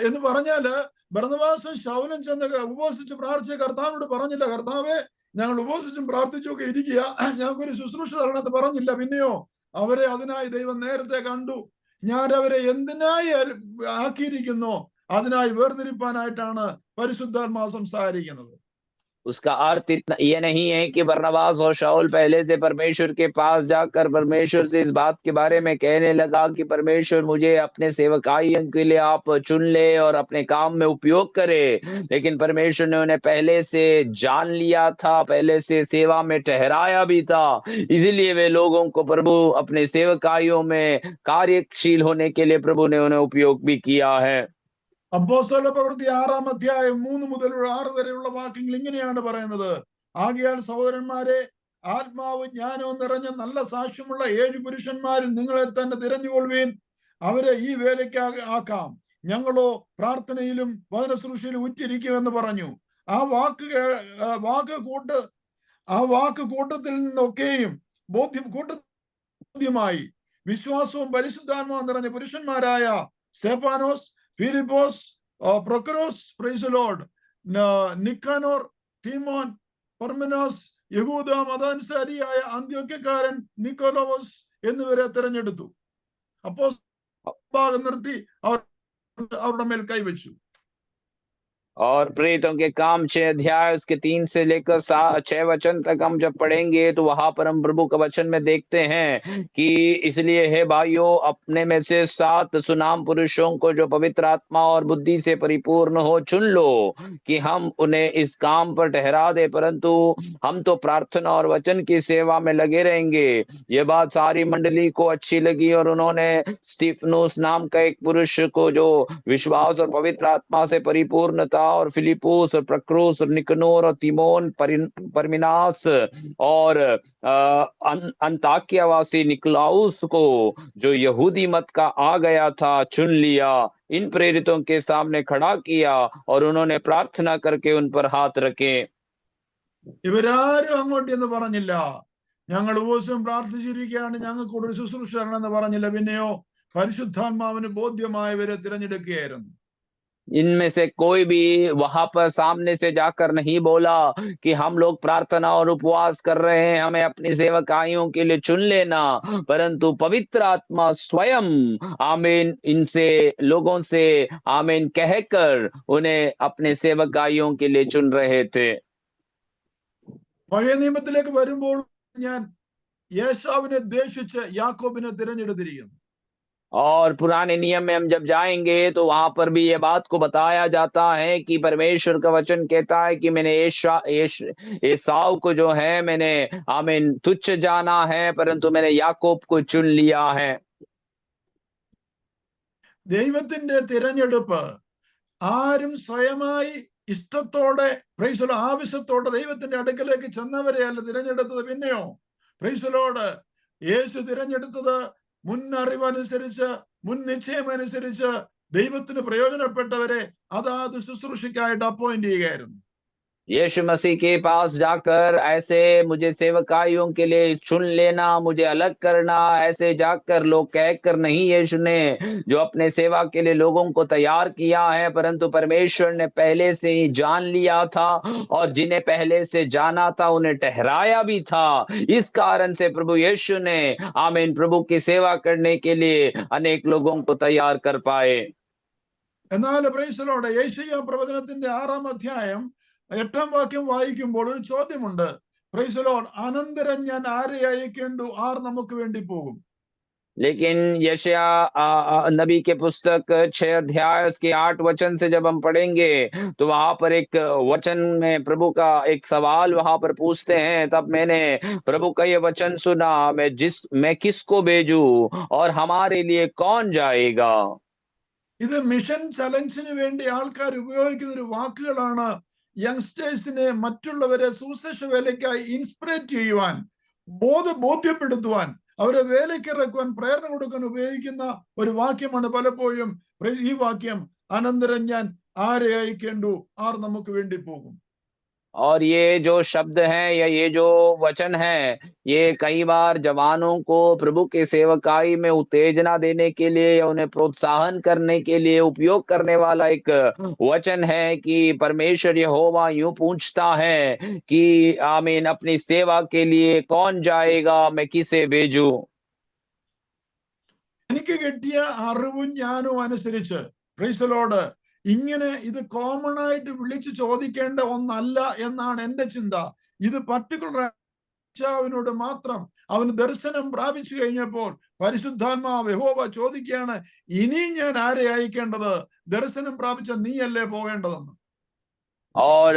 എന്ന് പറഞ്ഞാല് ബർന്നബാസും ശൗലും ചെന്ന് ഉപവസിച്ച് പ്രാർത്ഥിച്ച കർത്താവിനോട് പറഞ്ഞില്ല, കർത്താവേ ഞങ്ങൾ ഉപവസിച്ചും പ്രാർത്ഥിച്ചും ഒക്കെ ഇരിക്കുക, ഞങ്ങൾക്കൊരു ശുശ്രൂഷ തരണമെന്ന് പറഞ്ഞില്ല. പിന്നെയോ അവരെ അതിനായി ദൈവം നേരത്തെ കണ്ടു. ഞാൻ അവരെ എന്തിനായി ആക്കിയിരിക്കുന്നു, അതിനായി വേർതിരിപ്പാനായിട്ടാണ് പരിശുദ്ധാത്മാവ് സംസാരിക്കുന്നത്. उसका अर्थ इतना ये नहीं है कि बरनबास और शाऊल पहले से परमेश्वर के पास जाकर परमेश्वर से इस बात के बारे में कहने लगा कि परमेश्वर मुझे अपने सेवकाई के लिए आप चुन ले और अपने काम में उपयोग करे, लेकिन परमेश्वर ने उन्हें पहले से जान लिया था, पहले से सेवा में ठहराया भी था, इसीलिए वे लोगों को प्रभु अपने सेवकाइयों में कार्यशील होने के लिए प्रभु ने उन्हें उपयोग भी किया है. അപ്പോസ്തല പ്രവൃത്തി 6-ാം അധ്യായം 3 മുതൽ 6 വരെയുള്ള വാക്യങ്ങൾ ഇങ്ങനെയാണ് പറയുന്നത്. ആകയാൽ സഹോദരന്മാരെ, ആത്മാവ് ജ്ഞാനവും നിറഞ്ഞ നല്ല സാക്ഷ്യമുള്ള 7 പുരുഷന്മാരിൽ നിങ്ങളെ തന്നെ തിരഞ്ഞുകൊള്ളുവീൻ, അവരെ ഈ വേലയ്ക്ക് ആക്കാം. ഞങ്ങളോ പ്രാർത്ഥനയിലും വചനശുശ്രൂഷയിലും ഉറ്റിരിക്കുമെന്ന് പറഞ്ഞു. ആ വാക്ക് കൂട്ടത്തിൽ നിന്നൊക്കെയും ബോധ്യമായി വിശ്വാസവും പരിശുദ്ധാത്മാവും നിറഞ്ഞ പുരുഷന്മാരായ Stephanos, Philippos, Prochoros, praise the Lord, Nicanor, Timon, Parmenas, യഹൂദ മതാനുസാരിയായ അന്ത്യോക്യക്കാരൻ നിക്കോലോവസ് എന്നിവരെ തിരഞ്ഞെടുത്തു. അപ്പോ നിർത്തി അവരുടെ മേൽ കൈവച്ചു. और प्रेरितों के काम 6 अध्याय उसके 3 से लेकर 6 वचन तक हम जब पढ़ेंगे तो वहां पर हम प्रभु का वचन में देखते हैं कि इसलिए हे भाइयों, अपने में से 7 सुनाम पुरुषों को जो पवित्र आत्मा और बुद्धि से परिपूर्ण हो चुन लो कि हम उन्हें इस काम पर ठहरा दे, परंतु हम तो प्रार्थना और वचन की सेवा में लगे रहेंगे. ये बात सारी मंडली को अच्छी लगी और उन्होंने स्टीफनोस नाम का एक पुरुष को जो विश्वास और पवित्र आत्मा से परिपूर्ण था, और फिलिपोस और प्रक्रोस और निकनोर और तिमोन, परमिनास और अंताकियावासी निकलाउस को जो यहूदी मत का आ गया था चुन लिया, इन प्रेरितों के सामने खड़ा किया और उन्होंने प्रार्थना करके उन पर हाथ रखे. ഇവരാരും അങ്ങോട്ട് എന്ന് പറഞ്ഞില്ല, ഞങ്ങൾ ഉപവസം പ്രാർത്ഥിച്ചിരിക്കുകയാണ്, ഞങ്ങൾക്ക് ഒരു ശുശ്രൂഷ തരണമെന്ന് പറഞ്ഞില്ല. പിന്നെയോ പരിശുദ്ധാത്മാവിന് ബോധ്യമായവരെ തിരഞ്ഞെടുക്കുകയായിരുന്നു. इनमें से कोई भी वहां पर सामने से जाकर नहीं बोला कि हम लोग प्रार्थना और उपवास कर रहे हैं, हमें अपनी सेवकाइयों के लिए चुन लेना, परंतु पवित्र आत्मा स्वयं आमीन इनसे लोगों से आमीन कहकर उन्हें अपने सेवकाइयों के लिए चुन रहे थे. പഴയ നിയമത്തിലേക്ക് വരുമ്പോൾ ഞാൻ യേശാവിനെ ദ്വേഷിച്ച് യാക്കോബിനെ തിരഞ്ഞെടുത്തിരിക്കുന്നു. और पुराने नियम में हम जब जाएंगे तो वहां पर भी ये बात को बताया जाता है कि परमेश्वर का वचन कहता है कि मैंने एसाव को जो है मैंने आमीन तुच्छ जाना है, परंतु मैंने याकूब को चुन लिया है. ദൈവത്തിന്റെ തിരഞ്ഞെടുപ്പ് ആരും സ്വയമായി ഇഷ്ടത്തോടെ പ്രൈസ് ദി ആവശ്യത്തോടെ ദൈവത്തിന്റെ അടുക്കലേക്ക് ചെന്നവരെയല്ല തിരഞ്ഞെടുത്തത്. പിന്നെയോ പ്രൈസ് ദി ലോർഡ്, യേശു തിരഞ്ഞെടുത്തത് മുൻ അറിവനുസരിച്ച്, മുൻ നിശ്ചയമനുസരിച്ച് ദൈവത്തിന് പ്രയോജനപ്പെട്ടവരെ അതാത് ശുശ്രൂഷയ്ക്കായിട്ട് അപ്പോയിന്റ് ചെയ്യുകയായിരുന്നു. यीशु मसीह के पास जाकर ऐसे मुझे सेवकाइयों के लिए चुन लेना, मुझे अलग करना, ऐसे जाकर लोग कहकर नहीं, यीशु ने जो अपने सेवा के लिए लोगों को तैयार किया है, परंतु परमेश्वर ने पहले से ही जान लिया था और जिन्हें पहले से जाना था उन्हें ठहराया भी था. इस कारण से प्रभु यीशु ने आमीन प्रभु की सेवा करने के लिए अनेक लोगों को तैयार कर पाए. എന്നാൽ പ്രൈസ് ദി ലോർഡ്, യെശയ്യാ പ്രവചനത്തിന്റെ 6-ാം അധ്യായം 8-ാം വാക്യം വായിക്കുമ്പോൾ ഒരു ചോദ്യമുണ്ട്. പ്രൈസ് ദി ലോർഡ്, അനന്തരം ഞാൻ ആരെ അയക്കേണ്ടു, ആർ നമുക്ക് വേണ്ടി പോകും? लेकिन यशायाह नबी के पुस्तक 6 अध्याय उसके 8 वचन से जब हम पढ़ेंगे तो वहां पर एक वचन में प्रभु का एक सवाल वहां पर पूछते हैं. तब मैंने प्रभु का ये वचन सुना, मैं किसको भेजूं और हमारे लिए कौन जाएगा. ഇത് മിഷൻ ചലഞ്ചിന് വേണ്ടി ആൾക്കാർ ഉപയോഗിക്കുന്ന ഒരു വാക്കുകളാണ്. യങ്സ്റ്റേഴ്സിനെ മറ്റുള്ളവരെ സുവിശേഷ വേലയ്ക്കായി ഇൻസ്പിറേറ്റ് ചെയ്യുവാൻ, ബോധ്യപ്പെടുത്തുവാൻ, അവരെ വേലയ്ക്കിറക്കുവാൻ, പ്രേരണ കൊടുക്കാൻ ഉപയോഗിക്കുന്ന ഒരു വാക്യമാണ് പലപ്പോഴും ഈ വാക്യം. അനന്തരം ഞാൻ ആരെ അയക്കേണ്ടു, ആർ നമുക്ക് വേണ്ടി പോകും. और ये जो शब्द हैं या ये जो वचन है, ये कई बार जवानों को प्रभु के सेवकाई में उत्तेजना देने के लिए या उन्हें प्रोत्साहन करने के लिए उपयोग करने वाला एक वचन है कि परमेश्वर यहोवा यूं पूछता है कि आमीन, अपनी सेवा के लिए कौन जाएगा, मैं किसे भेजूं। എനിക്ക് കിട്ടിയ അറിവും ജ്ഞാനവും അനുസരിച്ച് പ്രൈസ് ദി ലോർഡ്, ഇങ്ങനെ ഇത് കോമൺ ആയിട്ട് വിളിച്ചു ചോദിക്കേണ്ട ഒന്നല്ല എന്നാണ് എന്റെ ചിന്ത. ഇത് പർട്ടിക്കുലർ മാത്രം അവന് ദർശനം പ്രാപിച്ചു കഴിഞ്ഞപ്പോൾ പരിശുദ്ധാത്മാവ് യഹോവ ചോദിക്കുകയാണ്, ഇനി ഞാൻ ആരെ അയക്കേണ്ടത്? ദർശനം പ്രാപിച്ച നീയല്ലേ പോകേണ്ടതെന്ന്. और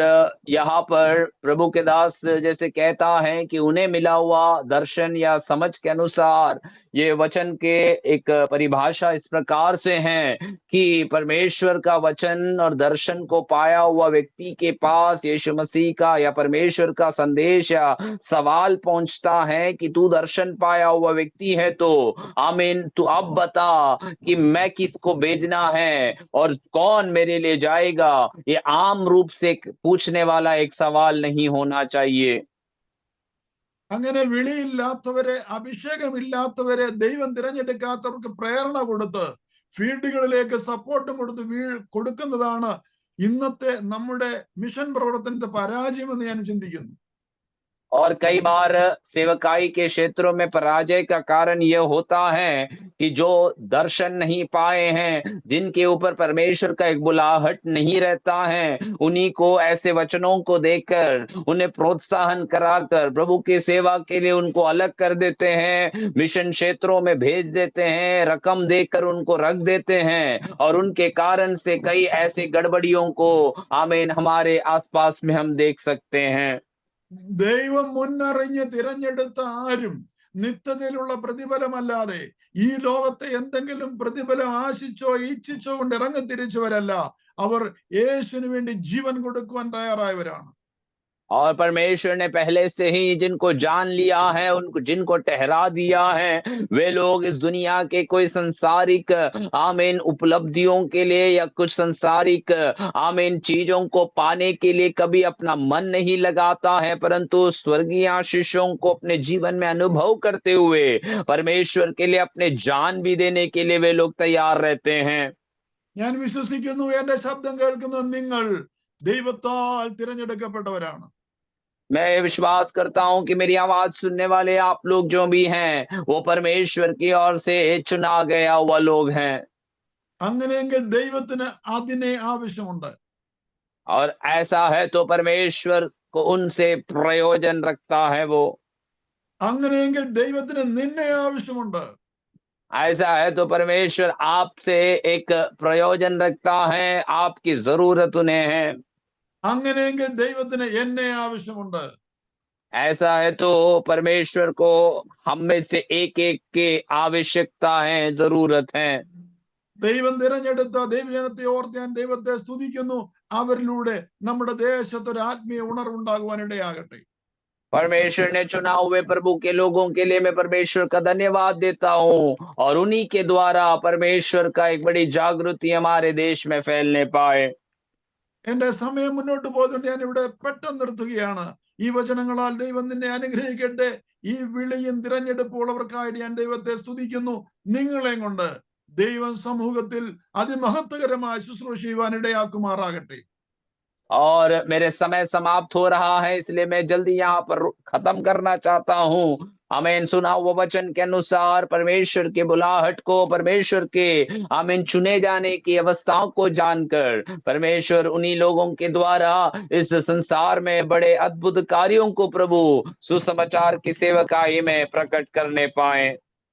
यहाँ पर प्रभु के दास जैसे कहता है कि उन्हें मिला हुआ दर्शन या समझ के अनुसार ये वचन के एक परिभाषा इस प्रकार से है कि परमेश्वर का वचन और दर्शन को पाया हुआ व्यक्ति के पास यीशु मसीह का या परमेश्वर का संदेश या सवाल पहुंचता है कि तू दर्शन पाया हुआ व्यक्ति है, तो आमीन, तू अब बता कि मैं किसको भेजना है और कौन मेरे लिए जाएगा। ये आम रूप से पूछने वाला एक सवाल नहीं होना चाहिए। അങ്ങനെ വിളിയില്ലാത്തവരെ, അഭിഷേകമില്ലാത്തവരെ, ദൈവം തിരഞ്ഞെടുക്കാത്തവർക്ക് പ്രേരണ കൊടുത്ത് ഫീൽഡുകളിലേക്ക് സപ്പോർട്ടും കൊടുക്കുന്നതാണ് ഇന്നത്തെ നമ്മുടെ മിഷൻ പ്രവർത്തനത്തെ പരാജയമെന്ന് ഞാൻ ചിന്തിക്കുന്നു. और कई बार सेवकाई के क्षेत्रों में पराजय का कारण यह होता है कि जो दर्शन नहीं पाए हैं, जिनके ऊपर परमेश्वर का एक बुलाहट नहीं रहता है, उन्हीं को ऐसे वचनों को देकर उन्हें प्रोत्साहन कराकर प्रभु की सेवा के लिए उनको अलग कर देते हैं, मिशन क्षेत्रों में भेज देते हैं, रकम देकर उनको रख देते हैं, और उनके कारण से कई ऐसे गड़बड़ियों को आमीन हमारे आसपास में हम देख सकते हैं। ദൈവം മുന്നറിഞ്ഞ് തിരഞ്ഞെടുത്ത ആരും നിത്യതയിലുള്ള പ്രതിഫലമല്ലാതെ ഈ ലോകത്തെ എന്തെങ്കിലും പ്രതിഫലം ആശിച്ചോ ഇച്ഛിച്ചോ കൊണ്ട് ഇറങ്ങിത്തിരിച്ചവരല്ല. അവർ യേശുവിന് വേണ്ടി ജീവൻ കൊടുക്കുവാൻ തയ്യാറായവരാണ്. और परमेश्वर ने पहले से ही जिनको जान लिया है, उनको जिनको ठहरा दिया है, वे लोग इस दुनिया के कोई संसारिक आमीन उपलब्धियों के लिए या कुछ संसारिक आमीन चीजों को पाने के लिए कभी अपना मन नहीं लगाता है, परंतु स्वर्गीय आशीषों को अपने जीवन में अनुभव करते हुए परमेश्वर के लिए अपने जान भी देने के लिए वे लोग तैयार रहते हैं। ഞാൻ വിശ്വസിക്കുന്നു, എന്റെ ശബ്ദം കേൾക്കുന്ന നിങ്ങൾ ദൈവത്താൽ തിരഞ്ഞെടുക്കപ്പെട്ടവരാണ്. मैं विश्वास करता हूं कि मेरी आवाज सुनने वाले आप लोग जो भी हैं, वो परमेश्वर की ओर से चुना गया हुआ लोग हैं। അങ്ങനെയെങ്കിൽ ദൈവത്തിന് അതിനെ ആവശ്യമുണ്ട്. और ऐसा है तो परमेश्वर को उनसे प्रयोजन रखता है वो। അങ്ങനെയെങ്കിൽ ദൈവത്തിന് നിന്നെ ആവശ്യമുണ്ട്. ऐसा है तो परमेश्वर आपसे एक प्रयोजन रखता है, आपकी जरूरत उन्हें है। അങ്ങനെയെങ്കിൽ ദൈവത്തിന് എന്നെ ആവശ്യമുണ്ട്. ऐसा है तो परमेश्वर को हम में से एक एक के आवश्यकता है, जरूरत है। ദൈവം തിരഞ്ഞെടുത്ത ദൈവജനത്തെ ഓർത്ത് ഞാൻ ദൈവത്തെ സ്തുതിക്കുന്നു. അവരിലൂടെ നമ്മുടെ ദേശത്ത് ഒരു ആത്മീയ ഉണർവുണ്ടാകുവാൻ ഇടയാകട്ടെ. परमेश्वर ने चुना हुए प्रभु के लोगों के लिए मैं परमेश्वर का धन्यवाद देता हूँ, और उन्हीं के द्वारा परमेश्वर का एक बड़ी जागृति हमारे देश में फैलने पाए। എന്റെ സമയം മുന്നോട്ട് പോകുന്നുണ്ട്, ഞാൻ ഇവിടെ പെട്ടെന്ന് നിർത്തുകയാണ്. ഈ വചനങ്ങളാൽ ദൈവം നിന്നെ അനുഗ്രഹിക്കട്ടെ. ഈ വിളിയും തിരഞ്ഞെടുപ്പുള്ളവർക്കായിട്ട് ഞാൻ ദൈവത്തെ സ്തുതിക്കുന്നു. നിങ്ങളെയും കൊണ്ട് ദൈവം സമൂഹത്തിൽ അതിമഹത്വകരമായ ശുശ്രൂഷ ചെയ്യുവാൻ ഇടയാക്കുമാറാകട്ടെ. और मेरे समय समाप्त हो रहा है, इसलिए मैं जल्दी यहाँ पर खत्म करना चाहता हूँ। आमीन। सुना हुआ वचन के अनुसार परमेश्वर के बुलाहट को, परमेश्वर के आमीन चुने जाने की अवस्थाओं को जानकर परमेश्वर उन्हीं लोगों के द्वारा इस संसार में बड़े अद्भुत कार्यों को प्रभु सुसमाचार की सेवकाई में प्रकट करने पाए।